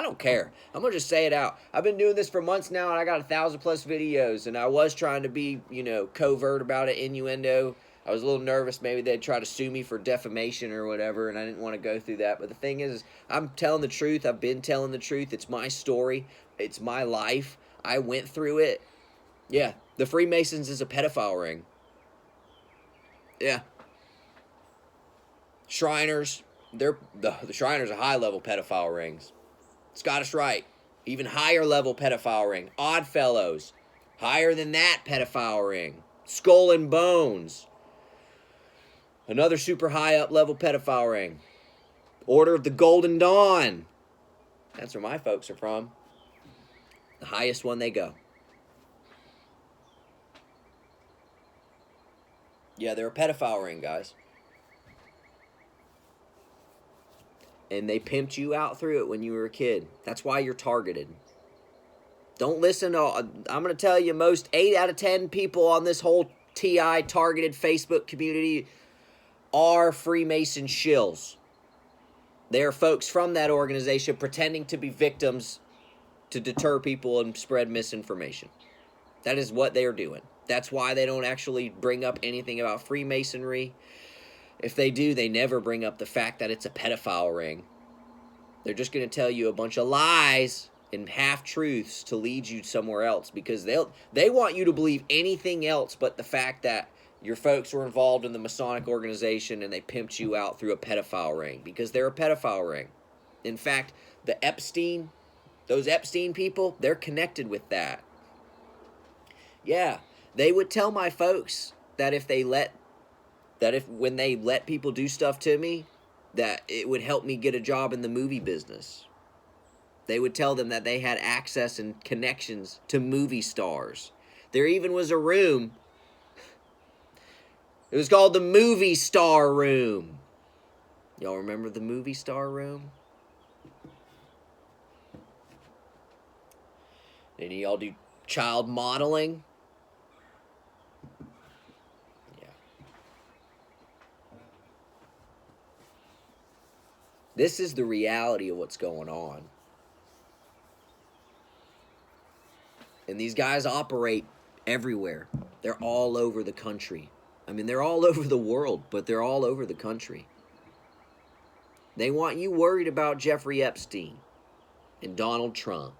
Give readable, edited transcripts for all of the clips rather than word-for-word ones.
don't care. I'm going to just say it out. I've been doing this for months now, and I got 1,000+ videos, and I was trying to be, covert about it, innuendo. I was a little nervous. Maybe they'd try to sue me for defamation or whatever, and I didn't want to go through that. But the thing is I'm telling the truth. I've been telling the truth. It's my story. It's my life. I went through it. Yeah, the Freemasons is a pedophile ring. Yeah. Shriners, the Shriners are high-level pedophile rings. Scottish Rite, even higher-level pedophile ring. Oddfellows, higher than that pedophile ring. Skull and Bones, another super high-up level pedophile ring. Order of the Golden Dawn, that's where my folks are from. The highest one they go. Yeah, they're a pedophile ring, guys. And they pimped you out through it when you were a kid. That's why you're targeted. Don't listen to... I'm going to tell you, most 8 out of 10 people on this whole TI targeted Facebook community are Freemason shills. They are folks from that organization pretending to be victims to deter people and spread misinformation. That is what they are doing. That's why they don't actually bring up anything about Freemasonry. If they do, they never bring up the fact that it's a pedophile ring. They're just going to tell you a bunch of lies and half-truths to lead you somewhere else, because they want you to believe anything else but the fact that your folks were involved in the Masonic organization and they pimped you out through a pedophile ring, because they're a pedophile ring. In fact, those Epstein people, they're connected with that. Yeah, they would tell my folks that when they let people do stuff to me, that it would help me get a job in the movie business. They would tell them that they had access and connections to movie stars. There even was a room. It was called the Movie Star Room. Y'all remember the Movie Star Room? Any of y'all do child modeling? Yeah. This is the reality of what's going on. And these guys operate everywhere. They're all over the country. I mean, they're all over the world, but they're all over the country. They want you worried about Jeffrey Epstein and Donald Trump.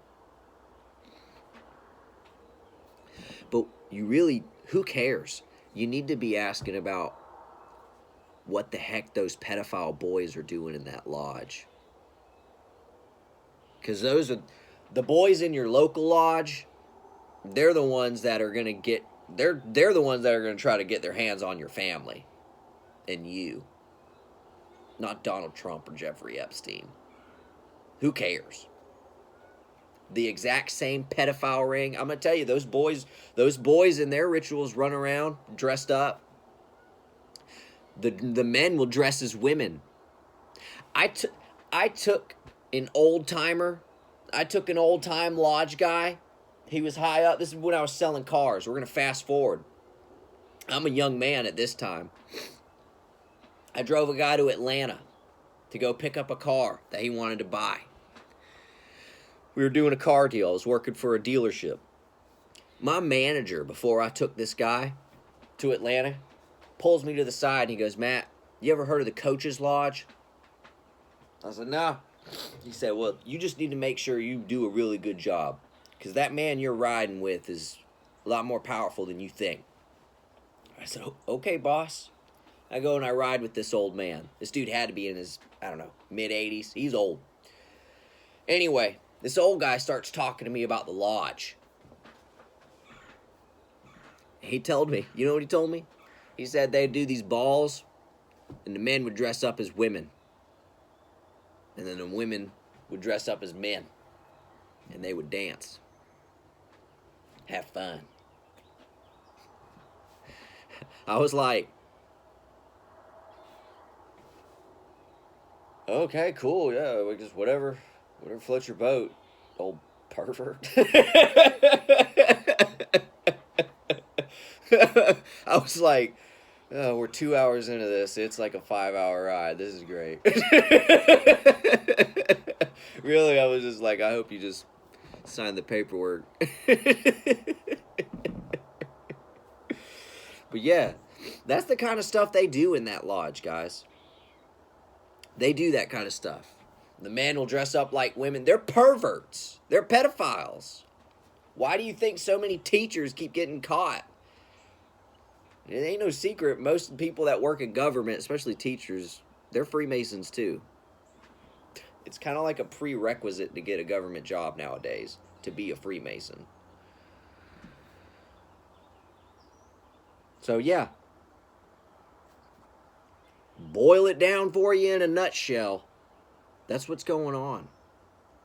But who cares? You need to be asking about what the heck those pedophile boys are doing in that lodge. Because those are the boys in your local lodge. They're the ones that are going to get... They're the ones that are going to try to get their hands on your family. And you. Not Donald Trump or Jeffrey Epstein. Who cares? The exact same pedophile ring. I'm going to tell you, those boys in their rituals run around dressed up. The men will dress as women. I took an old-timer. I took an old-time lodge guy. He was high up. This is when I was selling cars. We're going to fast forward. I'm a young man at this time. I drove a guy to Atlanta to go pick up a car that he wanted to buy. We were doing a car deal. I was working for a dealership. My manager, before I took this guy to Atlanta, pulls me to the side and he goes, "Matt, you ever heard of the Coaches Lodge?" I said, "No." He said, "Well, you just need to make sure you do a really good job, because that man you're riding with is a lot more powerful than you think." I said, "Okay, boss." I go and I ride with this old man. This dude had to be in his, mid-80s. He's old. Anyway, this old guy starts talking to me about the lodge. He told me, you know what he told me? He said they'd do these balls, and the men would dress up as women. And then the women would dress up as men. And they would dance. Have fun. I was like, okay, cool, yeah, we just whatever floats your boat, old pervert. I was like, oh, we're 2 hours into this. It's like a 5-hour ride. This is great. Really, I was just like, I hope you just sign the paperwork. But yeah, that's the kind of stuff they do in that lodge, guys. They do that kind of stuff. The man will dress up like women. They're perverts. They're pedophiles. Why do you think so many teachers keep getting caught? It ain't no secret. Most people that work in government, especially teachers, they're Freemasons too. It's kind of like a prerequisite to get a government job nowadays, to be a Freemason. So yeah, boil it down for you in a nutshell. That's what's going on.